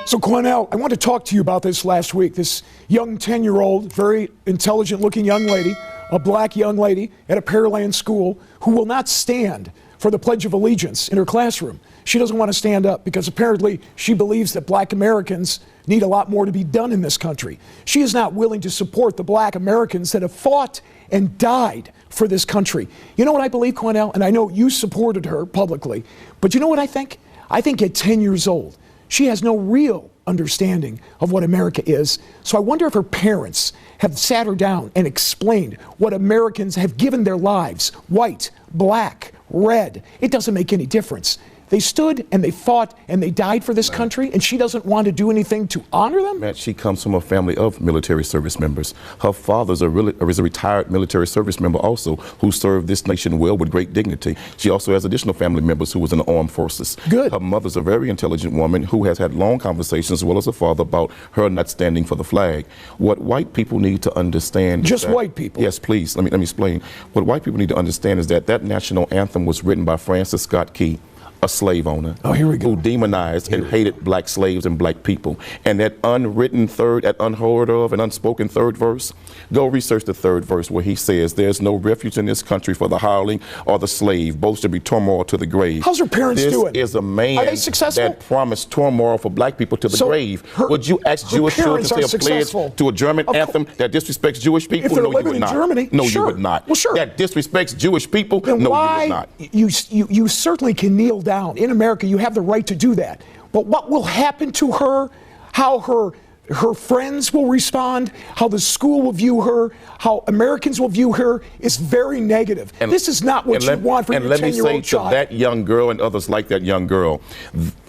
So Cornell, I want to talk to you about this last week. This young 10-year-old, very intelligent-looking young lady, a black young lady at a Pearland school who will not stand for the Pledge of Allegiance in her classroom. She doesn't want to stand up because apparently she believes that black Americans need a lot more to be done in this country. She is not willing to support the black Americans that have fought and died for this country. You know what I believe, Cornell? And I know you supported her publicly, but you know what I think? I think at 10 years old, she has no real understanding of what America is. So I wonder if her parents have sat her down and explained what Americans have given their lives, white, black, red. It doesn't make any difference. They stood and they fought and they died for this country, and she doesn't want to do anything to honor them? Matt, she comes from a family of military service members. Her father is a retired military service member also who served this nation well with great dignity. She also has additional family members who was in the armed forces. Good. Her mother's a very intelligent woman who has had long conversations as well as her father about her not standing for the flag. What white people need to understand Just white people? Yes, please. Let me explain. What white people need to understand is that national anthem was written by Francis Scott Key, a slave owner. Oh, here we go. Who demonized and hated black slaves and black people. And that unwritten third, that unheard of and unspoken third verse, go research the third verse where he says, "There's no refuge in this country for the hireling or the slave. Both should be turmoil to the grave." How's her parents doing? This is a man Are they successful? that promised turmoil for black people to the So grave. her- Would you ask her Jewish children parents to are say a pledge successful. to a German anthem that disrespects Jewish people? If they're No, you living would in not. Germany, No, sure. you would not. Well, sure. That disrespects Jewish people? Then No, why, you would not. You certainly can kneel down. In America, you have the right to do that. But what will happen to her, how her friends will respond, how the school will view her, how Americans will view her is very negative. This is not what you want for your 10-year-old child. And let me say to that young girl and others like that young girl,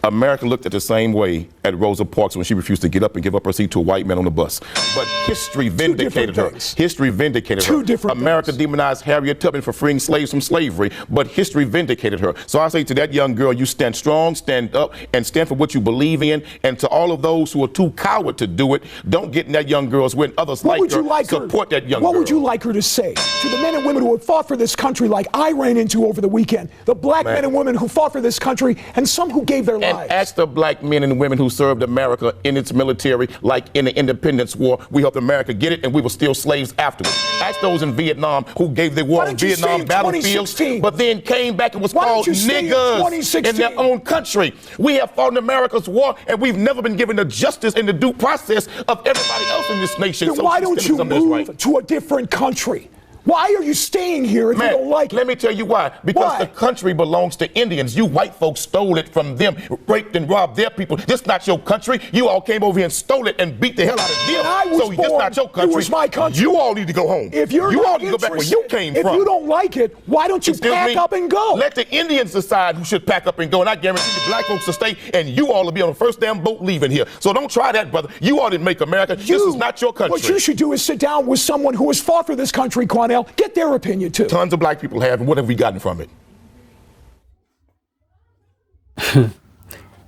America looked at the same way at Rosa Parks when she refused to get up and give up her seat to a white man on the bus. But history vindicated her. History vindicated her. Two different America things. demonized Harriet Tubman for freeing slaves from slavery, but history vindicated her. So I say to that young girl, you stand strong, stand up, and stand for what you believe in. And to all of those who are too coward to do it, don't get in that young girl's way. Others like her, support that young girl. What would you like her to say to the men and women who have fought for this country like I ran into over the weekend? The black men and women who fought for this country and some who gave their lives. And ask the black men and women who served America in its military, like in the Independence War. We helped America get it, and we were still slaves afterwards. Ask those in Vietnam who gave their war on Vietnam battlefields, but then came back and was called niggers in their own country. We have fought in America's war, and we've never been given the justice and the due process of everybody else in this nation. Then why don't you move to a different country? Why are you staying here if you don't like it? Let me tell you why. Because the country belongs to Indians. You white folks stole it from them, raped and robbed their people. This not your country. You all came over here and stole it and beat the hell out of them. So this not your country. It was my country. You all need to go home. If you're you all need to go back where you came from. If you don't like it, why don't you pack up and go? Let the Indians decide who should pack up and go. And I guarantee the black folks will stay, and you all will be on the first damn boat leaving here. So don't try that, brother. You all didn't make America. This is not your country. What you should do is sit down with someone who has fought for this country, Cornell. Get their opinion. Too. Tons of black people have, and what have we gotten from it?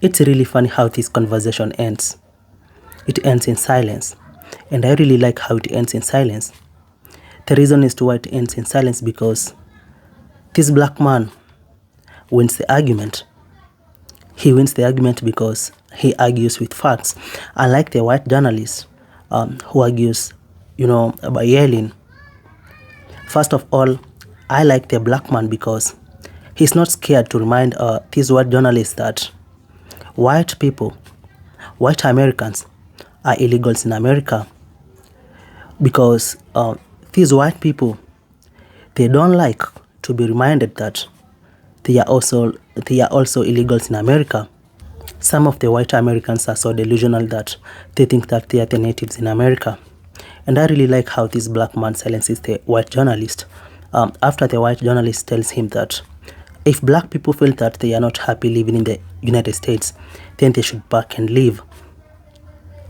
It's really funny how this conversation ends. It ends in silence, and I really like how it ends in silence. The reason as to why it ends in silence because this black man wins the argument. He wins the argument because he argues with facts, unlike the white journalist who argues, by yelling. First of all, I like the black man because he's not scared to remind these white journalists that white Americans are illegals in America, because these white people, they don't like to be reminded that they are also illegals in America. Some of the white Americans are so delusional that they think that they are the natives in America. And I really like how this black man silences the white journalist. After the white journalist tells him that if black people feel that they are not happy living in the United States, then they should back and leave.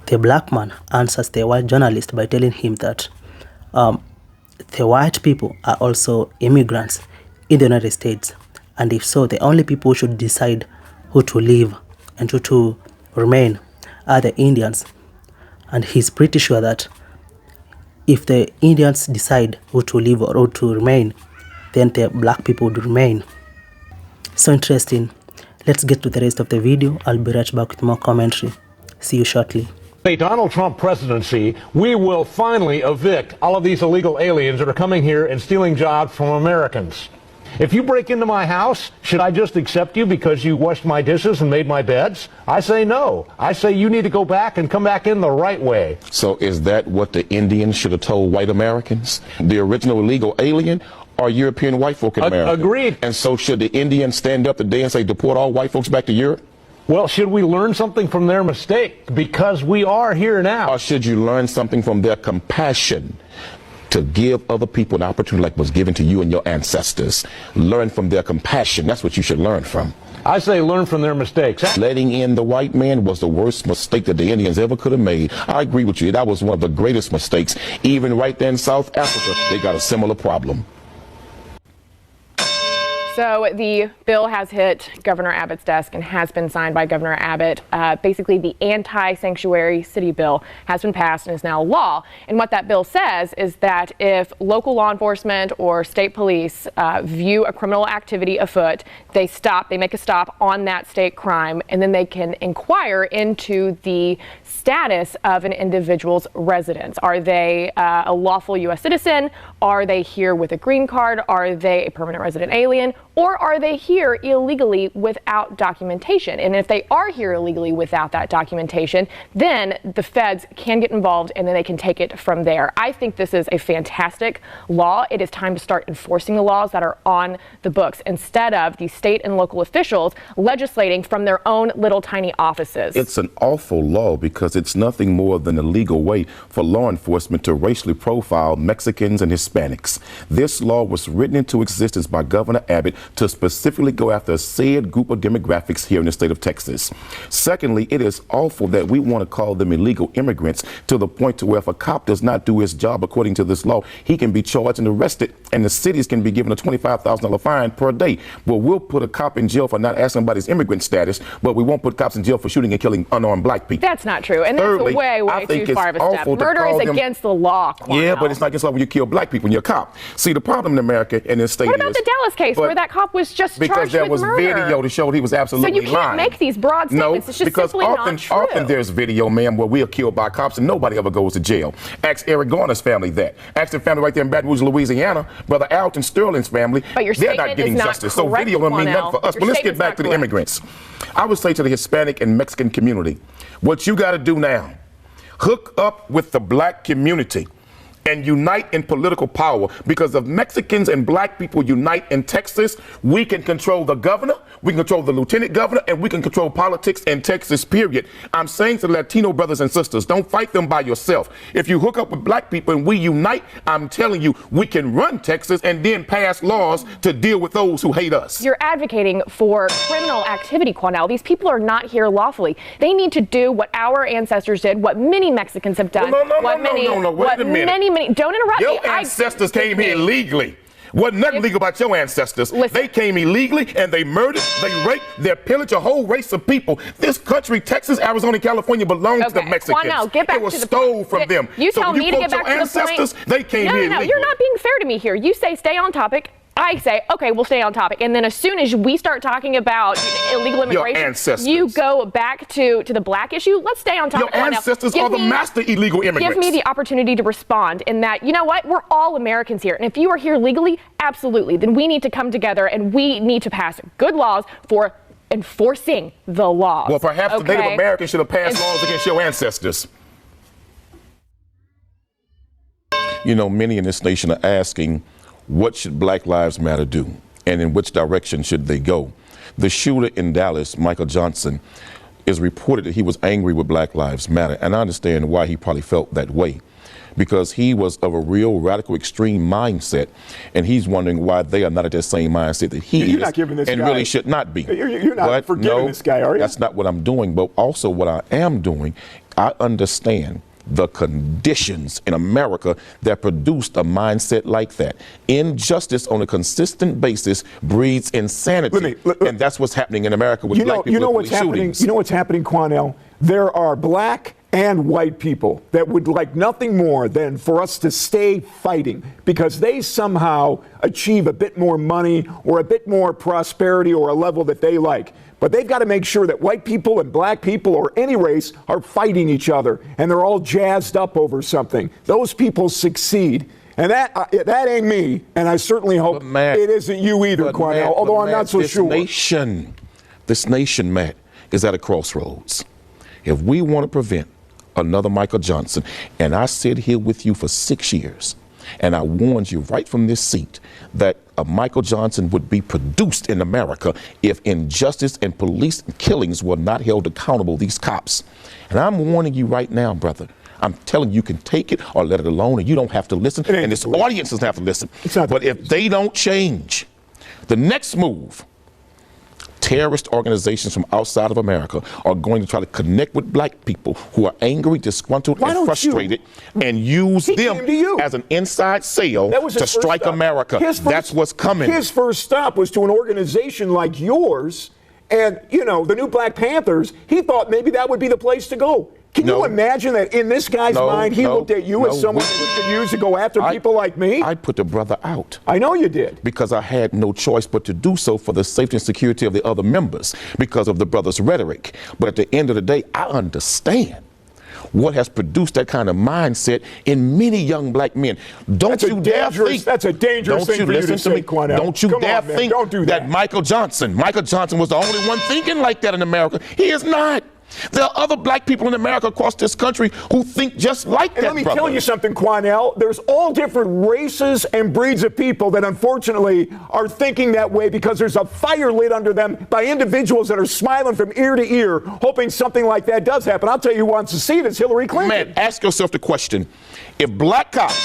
The black man answers the white journalist by telling him that the white people are also immigrants in the United States. And if so, the only people who should decide who to leave and who to remain are the Indians. And he's pretty sure that if the Indians decide who to leave or who to remain, then the black people would remain. So interesting. Let's get to the rest of the video. I'll be right back with more commentary. See you shortly. The Donald Trump presidency, we will finally evict all of these illegal aliens that are coming here and stealing jobs from Americans. If you break into my house, should I just accept you because you washed my dishes and made my beds? I say no. I say you need to go back and come back in the right way. So is that what the Indians should have told white Americans? The original illegal alien or European white folk in America? Agreed. And so should the Indians stand up today and say deport all white folks back to Europe? Well, should we learn something from their mistake? Because we are here now. Or should you learn something from their compassion to give other people an opportunity like was given to you and your ancestors? Learn from their compassion. That's what you should learn from. I say learn from their mistakes. Letting in the white man was the worst mistake that the Indians ever could have made. I agree with you. That was one of the greatest mistakes. Even right there in South Africa, they got a similar problem. So the bill has hit Governor Abbott's desk and has been signed by Governor Abbott. Basically, the anti-sanctuary city bill has been passed and is now law. And what that bill says is that if local law enforcement or state police view a criminal activity afoot, they make a stop on that state crime, and then they can inquire into the status of an individual's residence. Are they a lawful U.S. citizen? Are they here with a green card? Are they a permanent resident alien? Or are they here illegally without documentation? And if they are here illegally without that documentation, then the feds can get involved and then they can take it from there. I think this is a fantastic law. It is time to start enforcing the laws that are on the books instead of the state and local officials legislating from their own little tiny offices. It's an awful law because it's nothing more than a legal way for law enforcement to racially profile Mexicans and Hispanics. This law was written into existence by Governor Abbott to specifically go after a said group of demographics here in the state of Texas. Secondly, it is awful that we want to call them illegal immigrants to the point to where if a cop does not do his job according to this law, he can be charged and arrested, and the cities can be given a $25,000 fine per day. Well, we'll put a cop in jail for not asking about his immigrant status, but we won't put cops in jail for shooting and killing unarmed black people. That's not true, and Thirdly, that's way too far of a step. Murder is against the law, Quanell. Yeah, but it's not against the law when you kill black people and you're a cop. See, the problem in America in this state What about the Dallas case where that cop was just because charged there with was murder? Video to show he was absolutely lying. So you can't make these broad statements. It's just because simply not true. often there's video, ma'am, where we are killed by cops and nobody ever goes to jail. Ask Eric Garner's family that. Ask the family right there in Baton Rouge, Louisiana, Brother Alton Sterling's family. But your they're not getting justice. So video don't mean nothing for us. But let's get back to the immigrants. I would say to the Hispanic and Mexican community, what you got to do now, hook up with the black community and unite in political power, because if Mexicans and black people unite in Texas, we can control the governor, we can control the lieutenant governor, and we can control politics in Texas, period. I'm saying to the Latino brothers and sisters, don't fight them by yourself. If you hook up with black people and we unite, I'm telling you, we can run Texas and then pass laws to deal with those who hate us. You're advocating for criminal activity, Quanell. These people are not here lawfully. They need to do what our ancestors did, what many Mexicans have done. Well, no, wait a minute. Don't interrupt me. Your ancestors came here illegally. Wasn't nothing legal about your ancestors. Listen. They came illegally and they murdered, they raped, they pillaged a whole race of people. This country, Texas, Arizona, California, belongs to the Mexicans. Quanell, get back it was to the stole from them. You tell me to get back to the ancestors, they came here illegally. You're not being fair to me here. You say stay on topic. I say, okay, we'll stay on topic. And then as soon as we start talking about illegal immigration, you go back to the black issue. Let's stay on topic. Your ancestors are the master illegal immigrants. Give me the opportunity to respond in that, you know what, we're all Americans here. And if you are here legally, absolutely, then we need to come together and we need to pass good laws for enforcing the laws. Well, perhaps the Native Americans should have passed laws against your ancestors. You know, many in this nation are asking, what should Black Lives Matter do, and in which direction should they go? The shooter in Dallas, Michael Johnson, is reported that he was angry with Black Lives Matter, and I understand why he probably felt that way, because he was of a real radical extreme mindset, and he's wondering why they are not at that same mindset that he is, and really should not be. You're not forgiving this guy, are you? That's not what I'm doing, but also what I am doing, I understand the conditions in America that produced a mindset like that. Injustice on a consistent basis breeds insanity, and that's what's happening in America with black people. You know what's happening? You know what's happening, Quanell? There are black and white people that would like nothing more than for us to stay fighting because they somehow achieve a bit more money or a bit more prosperity or a level that they like. But they've got to make sure that white people and black people or any race are fighting each other and they're all jazzed up over something. Those people succeed. And that ain't me, and I certainly hope it isn't you either, Cornell, although I'm not so sure. This nation, Matt, is at a crossroads. If we want to prevent another Michael Johnson, and I sit here with you for 6 years, and I warned you right from this seat that a Michael Johnson would be produced in America if injustice and police killings were not held accountable, these cops. And I'm warning you right now, brother. I'm telling you can take it or let it alone, and you don't have to listen, and this audience doesn't have to listen. But if they don't change, the next move, terrorist organizations from outside of America are going to try to connect with black people who are angry, disgruntled, and frustrated, and use them as an inside sale to strike America. That's what's coming. His first stop was to an organization like yours, and, you know, the new Black Panthers. He thought maybe that would be the place to go. Can you imagine that in this guy's mind, he looked at you as someone who could use to go after people like me? I put the brother out. I know you did. Because I had no choice but to do so for the safety and security of the other members because of the brother's rhetoric. But at the end of the day, I understand what has produced that kind of mindset in many young black men. Don't you dare think. That's a dangerous thing for you to say, Cornell. Don't you dare think that Michael Johnson was the only one thinking like that in America. He is not. There are other black people in America across this country who think just like that, let me tell you something, Quanell. There's all different races and breeds of people that unfortunately are thinking that way because there's a fire lit under them by individuals that are smiling from ear to ear, hoping something like that does happen. I'll tell you who wants to see it is Hillary Clinton. Man, ask yourself the question. If black cops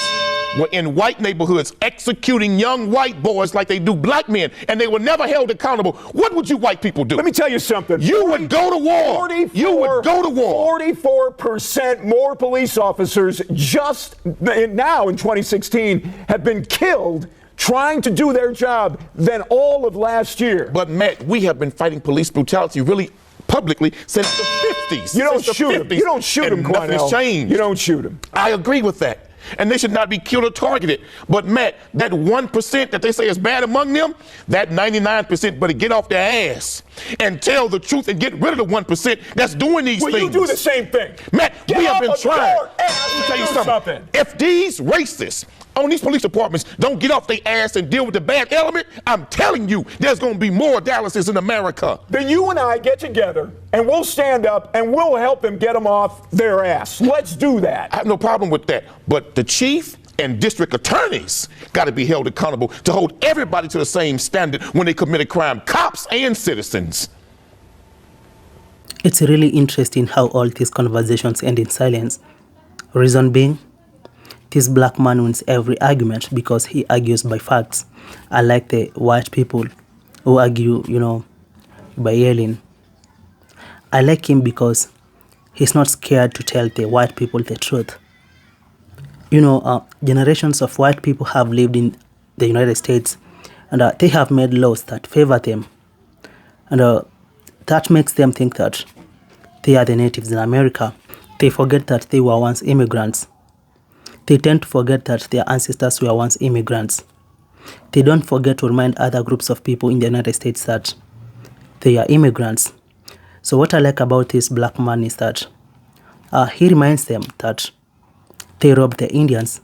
were in white neighborhoods executing young white boys like they do black men, and they were never held accountable, what would you white people do? Let me tell you something. You would go to war. You would go to war. 44% more police officers just now in 2016 have been killed trying to do their job than all of last year. But Matt, we have been fighting police brutality really publicly since the 50s. You don't shoot them. You don't shoot them, Cornell. Nothing's changed. You don't shoot them. I agree with that. And they should not be killed or targeted. But Matt, that 1% that they say is bad among them, that 99% better get off their ass and tell the truth and get rid of the 1% that's doing these things. Well, you do the same thing. Matt, we have been trying. Let me tell you something. If these racists on these police departments don't get off their ass and deal with the bad element, I'm telling you, there's going to be more Dallases in America. Then you and I get together and we'll stand up and we'll help them get them off their ass. Let's do that. I have no problem with that. But the chief and district attorneys got to be held accountable to hold everybody to the same standard when they commit a crime, cops and citizens. It's really interesting how all these conversations end in silence. Reason being, this black man wins every argument because he argues by facts, unlike the white people who argue, by yelling. I like him because he's not scared to tell the white people the truth. Generations of white people have lived in the United States, and they have made laws that favor them. And that makes them think that they are the natives in America. They forget that they were once immigrants. They tend to forget that their ancestors were once immigrants. They don't forget to remind other groups of people in the United States that they are immigrants. So what I like about this black man is that he reminds them that they robbed the Indians.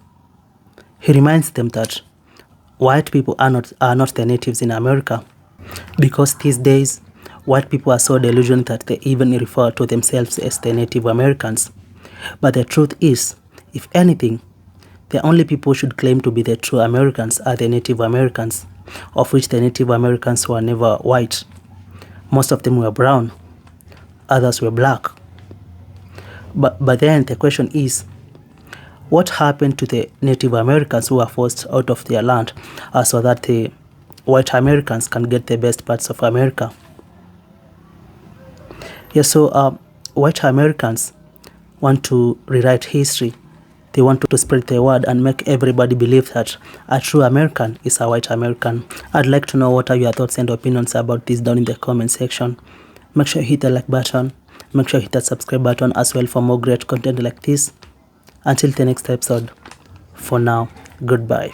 He reminds them that white people are not the natives in America, because these days white people are so delusional that they even refer to themselves as the Native Americans. But the truth is, if anything, the only people who should claim to be the true Americans are the Native Americans, of which the Native Americans were never white. Most of them were brown, others were black. But then the question is, what happened to the Native Americans who were forced out of their land so that the white Americans can get the best parts of America? So white Americans want to rewrite history. They want to spread the word and make everybody believe that a true American is a white American. I'd like to know what are your thoughts and opinions about this down in the comment section. Make sure you hit the like button. Make sure you hit that subscribe button as well for more great content like this. Until the next episode, for now, goodbye.